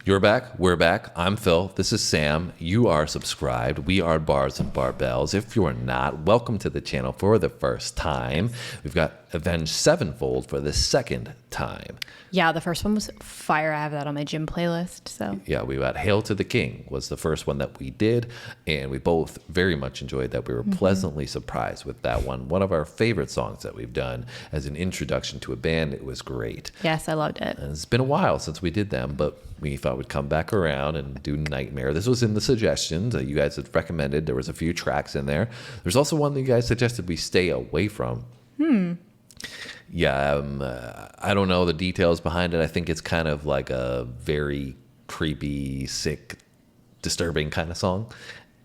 You're back. We're back. I'm Phil. This is Sam. You are subscribed. We are Bars and Barbells. If you are not, welcome to the channel for the first time. We've got Avenged Sevenfold for the second time. Yeah, the first one was fire. I have that on my gym playlist. So yeah, we got Hail to the King was the first one that we did, and we both very much enjoyed that. We were pleasantly surprised with that one. One of our favorite songs that we've done as an introduction to a band. It was great. Yes, I loved it. And it's been a while since we did them, but we thought we'd come back around and do Nightmare. This was in the suggestions that you guys had recommended. There was a few tracks in there. There's also one that you guys suggested we stay away from. Yeah, I don't know the details behind it. I think it's kind of like a very creepy, sick, disturbing kind of song.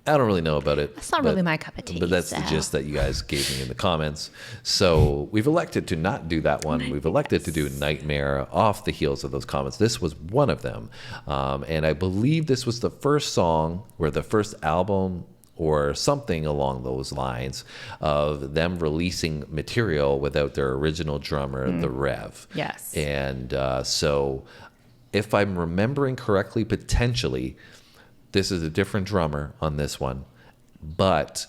I don't really know about it. That's not really my cup of tea. But that's the gist that you guys gave me in the comments. So we've elected to not do that one. We've elected to do Nightmare off the heels of those comments. This was one of them. And I believe this was the first song or the first album or something along those lines of them releasing material without their original drummer, the Rev. Yes. And so if I'm remembering correctly, potentially this is a different drummer on this one, but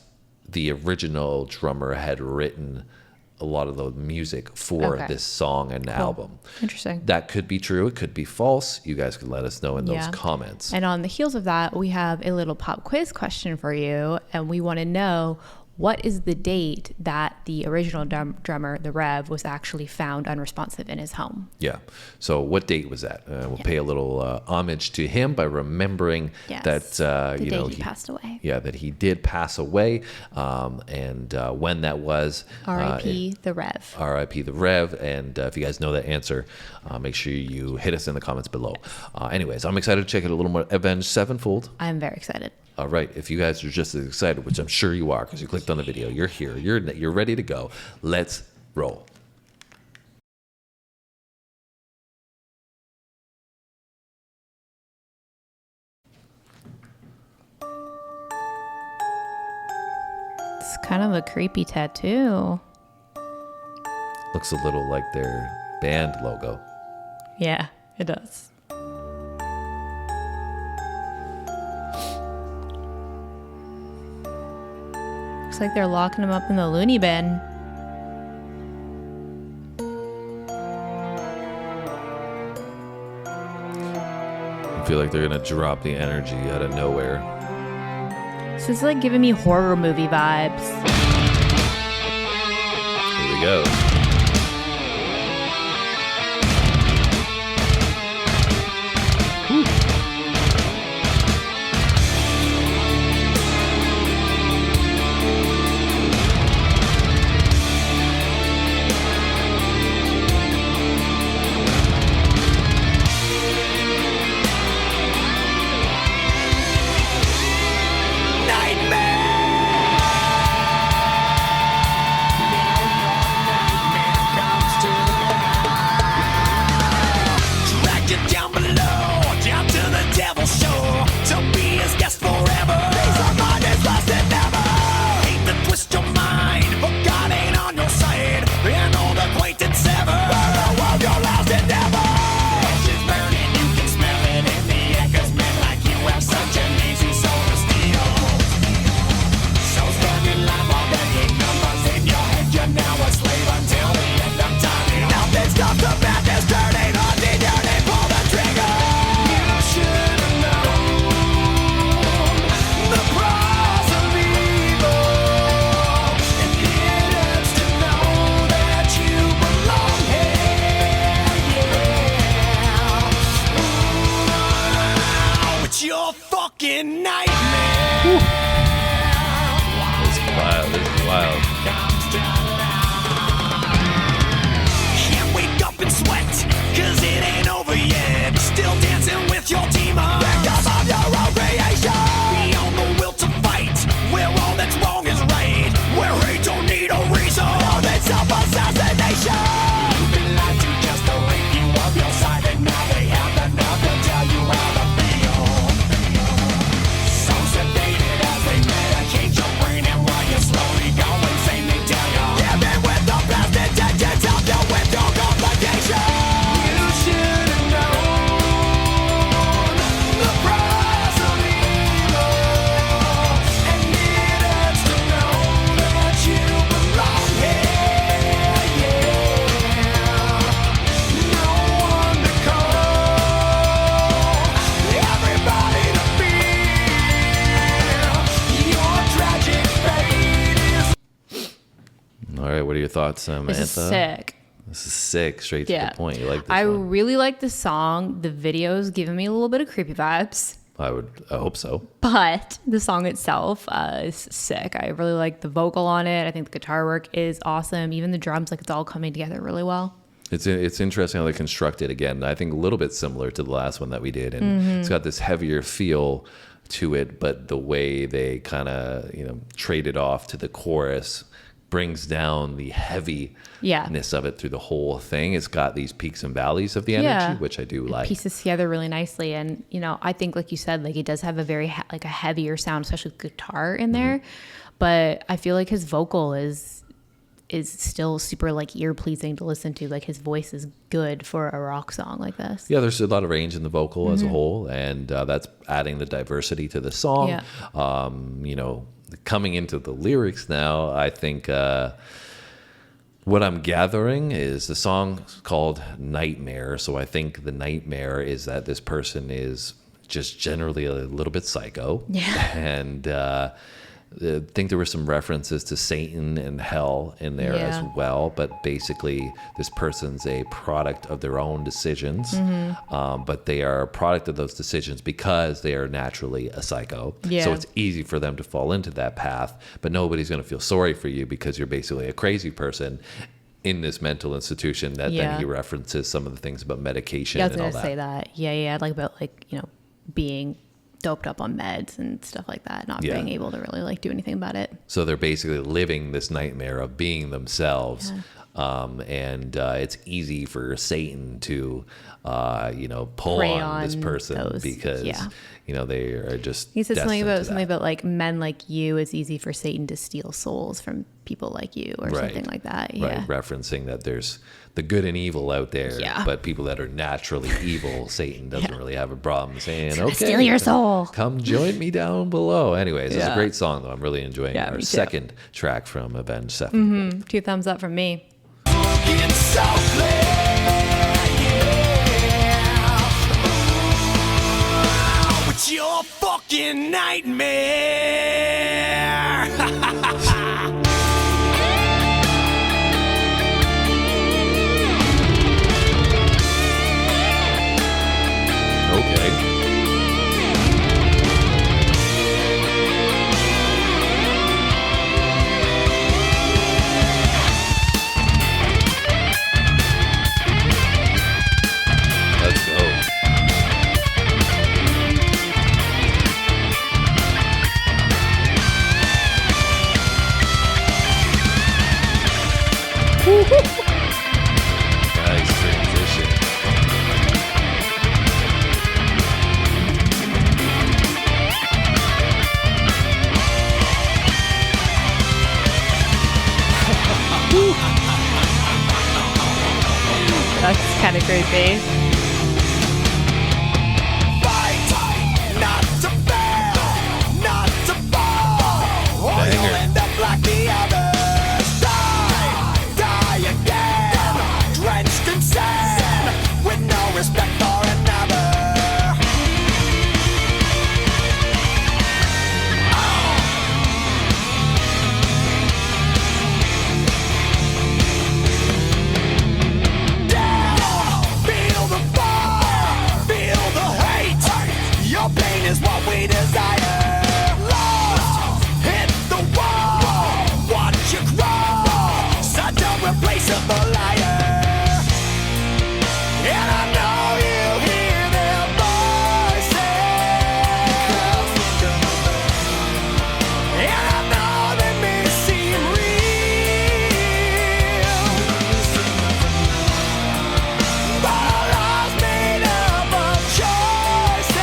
the original drummer had written a lot of the music for this song and album. Interesting. That could be true. It could be false. You guys could let us know in those comments. And on the heels of that, we have a little pop quiz question for you. And we want to know, what is the date that the original drummer, the Rev, was actually found unresponsive in his home? Yeah. So what date was that? We'll pay a little homage to him by remembering that he passed away. Yeah, that he did pass away, and when that was. R.I.P. the Rev. R.I.P. the Rev. And if you guys know that answer, make sure you hit us in the comments below. Anyways, I'm excited to check it a little more. Avenged Sevenfold. I'm very excited. All right, if you guys are just as excited, which I'm sure you are because you clicked on the video, you're here, you're ready to go. Let's roll. It's kind of a creepy tattoo. Looks a little like their band logo. Yeah, it does. Looks like they're locking him up in the loony bin. I feel like they're gonna drop the energy out of nowhere. This is like giving me horror movie vibes. Here we go. your thoughts, This Samantha? is sick. This is sick. Straight to Yeah. the point. You like this I one? really like the song. The video's giving me a little bit of creepy vibes. I hope so. But the song itself is sick. I really like the vocal on it. I think the guitar work is awesome. Even the drums, like it's all coming together really well. It's interesting how they construct it again. I think a little bit similar to the last one that we did, and it's got this heavier feel to it. But the way they kind of trade it off to the chorus brings down the heaviness of it through the whole thing. It's got these peaks and valleys of the energy, which I do like. Pieces together really nicely, and I think, like you said, like it does have a very like a heavier sound, especially with guitar in there. But I feel like his vocal is still super like ear pleasing to listen to. Like his voice is good for a rock song like this. Yeah, there's a lot of range in the vocal as a whole, and that's adding the diversity to the song. Yeah. Coming into the lyrics now, I think what I'm gathering is the song called Nightmare. So I think the nightmare is that this person is just generally a little bit psycho. Yeah. And I think there were some references to Satan and hell in there as well, but basically this person's a product of their own decisions, but they are a product of those decisions because they are naturally a psycho. Yeah. So it's easy for them to fall into that path, but nobody's going to feel sorry for you because you're basically a crazy person in this mental institution that then he references some of the things about medication and all that. I was going to say that. Yeah. Like about being doped up on meds and stuff like that, not being able to really like do anything about it. So they're basically living this nightmare of being themselves. And it's easy for Satan to, pull Prey on this on person because, they are just. He said something destined about like men like you. It's easy for Satan to steal souls from people like you, or something like that. Yeah. Right. Referencing that there's the good and evil out there, but people that are naturally evil, Satan doesn't really have a problem saying, okay, steal your soul. Come join me down below. Anyways, it's a great song though. I'm really enjoying our second track from Avenged Sevenfold. 2 thumbs up from me. It's so clear, it's your fucking nightmare. Okay. Let's go. Nice transition. That's kind of creepy. Fight, not to fail, not to fall, or Banger. you'll end up like the others. Die again, drenched in sin, with no respect for another. Feel the fire, feel the hate. Your pain is what we desire. Lost, hit the wall, watch you crawl. Such a replaceable liar. And I know you hear their voices. And I know they may seem real, but our lives made up of choices.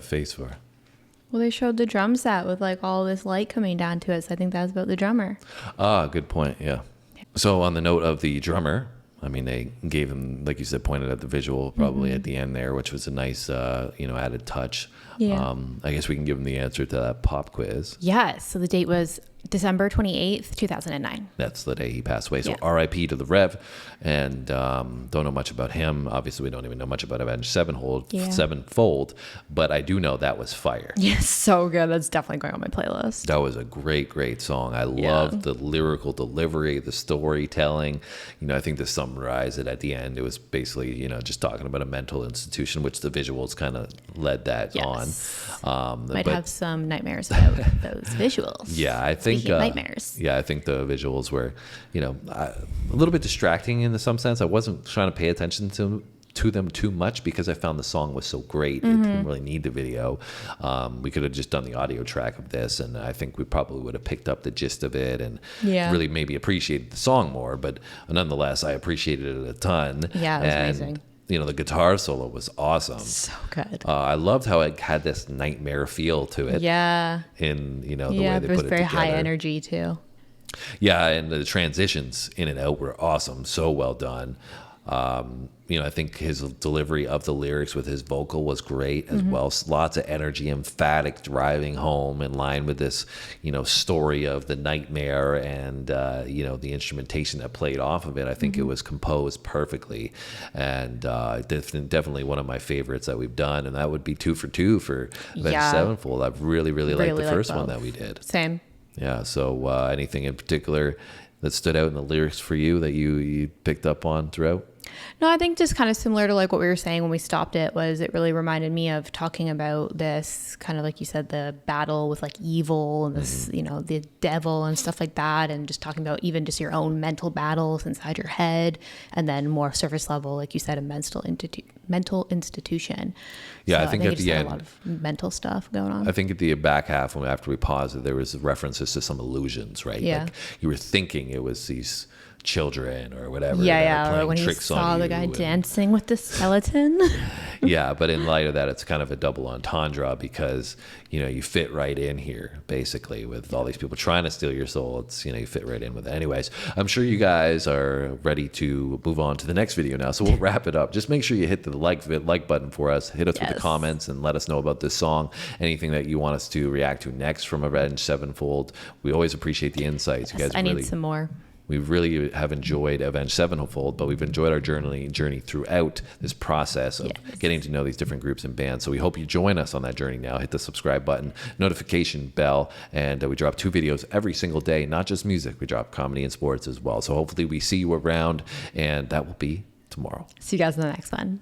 that face for? Well, they showed the drum set with like all this light coming down to it. So I think that was about the drummer. Ah, good point. Yeah. So on the note of the drummer, I mean, they gave him, like you said, pointed at the visual probably at the end there, which was a nice, added touch. Yeah. I guess we can give him the answer to that pop quiz. Yes. So the date was December 28th, 2009. That's the day he passed away. So Yeah. R.I.P. to the Rev. And don't know much about him. Obviously, we don't even know much about Avenged Sevenfold. But I do know that was fire. Yes, so good. That's definitely going on my playlist. That was a great, great song. I loved the lyrical delivery, the storytelling. I think to summarize it at the end, it was basically, just talking about a mental institution, which the visuals kind of led that on. Might have some nightmares about those visuals. Yeah, I think nightmares. Yeah, I think the visuals were, a little bit distracting in some sense. I wasn't trying to pay attention to them too much because I found the song was so great. It didn't really need the video. We could have just done the audio track of this, and I think we probably would have picked up the gist of it and really maybe appreciated the song more. But nonetheless, I appreciated it a ton. Yeah, it was amazing. The guitar solo was awesome. So good. I loved how it had this nightmare feel to it. Yeah. In the way they it put it together. was very high energy too. Yeah, and the transitions in and out were awesome. So well done. I think his delivery of the lyrics with his vocal was great as well. Lots of energy, emphatic, driving home in line with this, story of the nightmare and, the instrumentation that played off of it. I think it was composed perfectly, and definitely one of my favorites that we've done. And that would be 2 for 2 for Avenged Sevenfold. I really, really liked the first one that we did. Same. Yeah. So anything in particular that stood out in the lyrics for you that you picked up on throughout? No, I think just kind of similar to like what we were saying when we stopped it was it really reminded me of talking about this kind of like you said, the battle with like evil and this, the devil and stuff like that. And just talking about even just your own mental battles inside your head. And then more surface level, like you said, a mental institution. Yeah, so I think at the end, a lot of mental stuff going on. I think at the back half, after we paused it, there was references to some illusions, right? Yeah. Like you were thinking it was these children or whatever. Or when he saw the guy dancing with the skeleton. Yeah, but in light of that, it's kind of a double entendre because, you fit right in here, basically, with all these people trying to steal your soul. It's, you fit right in with it. Anyways, I'm sure you guys are ready to move on to the next video now, so we'll wrap it up. Just make sure you hit the like button for us. Hit us with the comments and let us know about this song. Anything that you want us to react to next from Avenged Sevenfold. We always appreciate the insights. You guys need some more. We really have enjoyed Avenged Sevenfold, but we've enjoyed our journey throughout this process of getting to know these different groups and bands. So we hope you join us on that journey now. Hit the subscribe button, notification bell, and we drop 2 videos every single day, not just music. We drop comedy and sports as well. So hopefully we see you around, and that will be tomorrow. See you guys in the next one.